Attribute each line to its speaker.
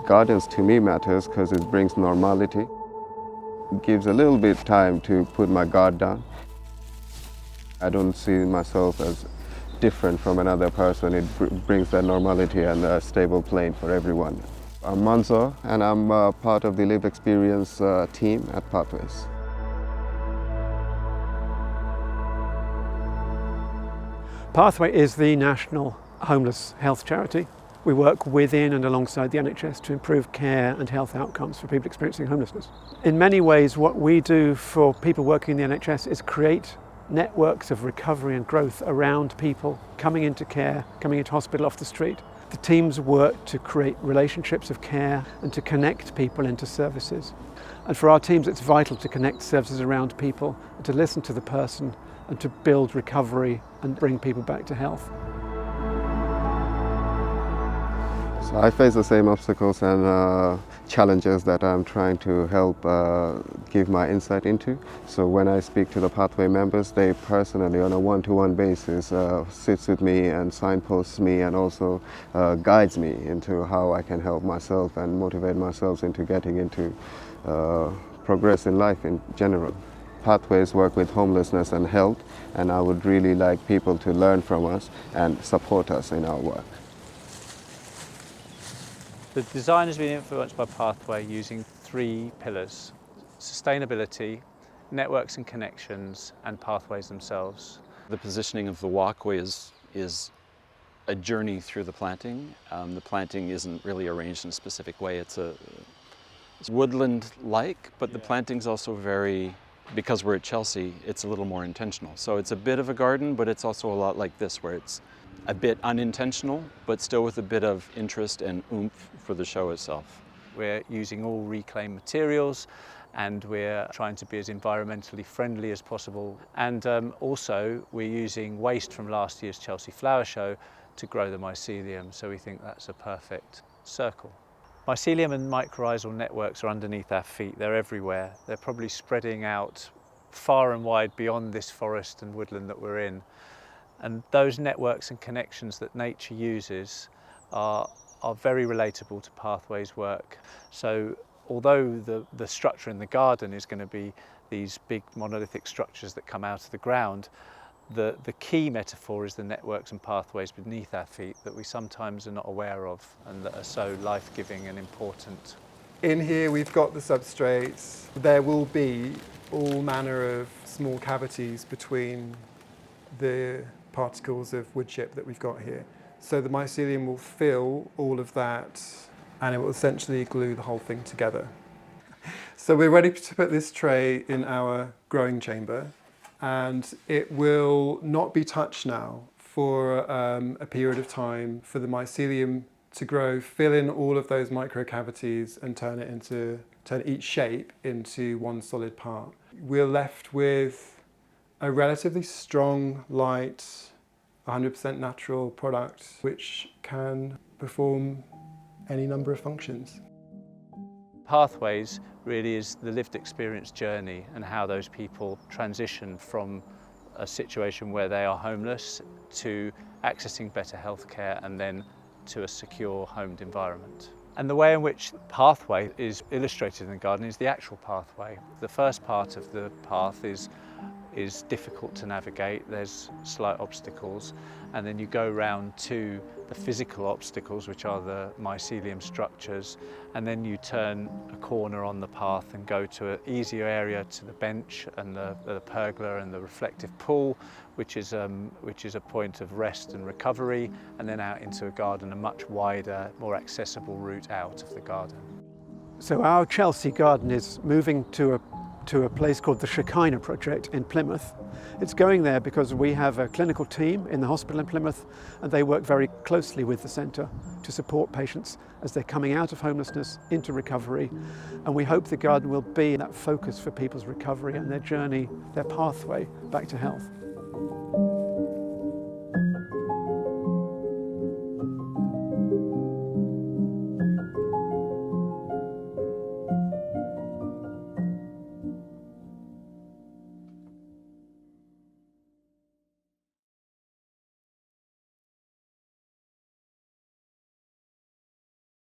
Speaker 1: Gardens to me matters because it brings normality. It gives a little bit time to put my guard down. I don't see myself as different from another person. It brings that normality and a stable plane for everyone. I'm Mansoor and I'm part of the Live Experience team at Pathways.
Speaker 2: Pathway is the national homeless health charity. We work within and alongside the NHS to improve care and health outcomes for people experiencing homelessness. In many ways, what we do for people working in the NHS is create networks of recovery and growth around people coming into care, coming into hospital off the street. The teams work to create relationships of care and to connect people into services. And for our teams, it's vital to connect services around people, and to listen to the person and to build recovery and bring people back to health.
Speaker 1: So I face the same obstacles and challenges that I'm trying to help give my insight into. So when I speak to the Pathway members, they personally, on a one-to-one basis, sits with me and signposts me and also guides me into how I can help myself and motivate myself into getting into progress in life in general. Pathways work with homelessness and health, and I would really like people to learn from us and support us in our work.
Speaker 3: The design has been influenced by Pathway using 3 pillars: sustainability, networks and connections, and pathways themselves.
Speaker 4: The positioning of the walkway is a journey through the planting. The planting isn't really arranged in a specific way. It's woodland-like, but the planting's also very, because we're at Chelsea, it's a little more intentional. So it's a bit of a garden, but it's also a lot like this, where it's a bit unintentional, but still with a bit of interest and oomph for the show itself.
Speaker 3: We're using all reclaimed materials, and we're trying to be as environmentally friendly as possible. And also we're using waste from last year's Chelsea Flower Show to grow the mycelium, so we think that's a perfect circle. Mycelium and mycorrhizal networks are underneath our feet. They're everywhere. They're probably spreading out far and wide beyond this forest and woodland that we're in. And those networks and connections that nature uses are very relatable to Pathways work. So although the structure in the garden is going to be these big monolithic structures that come out of the ground, the key metaphor is the networks and pathways beneath our feet that we sometimes are not aware of and that are so life-giving and important.
Speaker 5: In here we've got the substrates. There will be all manner of small cavities between the particles of wood chip that we've got here. So the mycelium will fill all of that and it will essentially glue the whole thing together. So we're ready to put this tray in our growing chamber, and it will not be touched now for a period of time for the mycelium to grow, fill in all of those microcavities and turn each shape into one solid part. We're left with a relatively strong, light, 100% natural product which can perform any number of functions.
Speaker 3: Pathways really is the lived experience journey and how those people transition from a situation where they are homeless to accessing better healthcare and then to a secure homed environment. And the way in which pathway is illustrated in the garden is the actual pathway. The first part of the path is difficult to navigate, there's slight obstacles, and then you go round to the physical obstacles, which are the mycelium structures, and then you turn a corner on the path and go to an easier area, to the bench and the pergola and the reflective pool, which is a point of rest and recovery, and then out into a garden, a much wider, more accessible route out of the garden.
Speaker 2: So our Chelsea garden is moving to a place called the Shekinah Project in Plymouth. It's going there because we have a clinical team in the hospital in Plymouth, and they work very closely with the centre to support patients as they're coming out of homelessness into recovery. And we hope the garden will be that focus for people's recovery and their journey, their pathway back to health.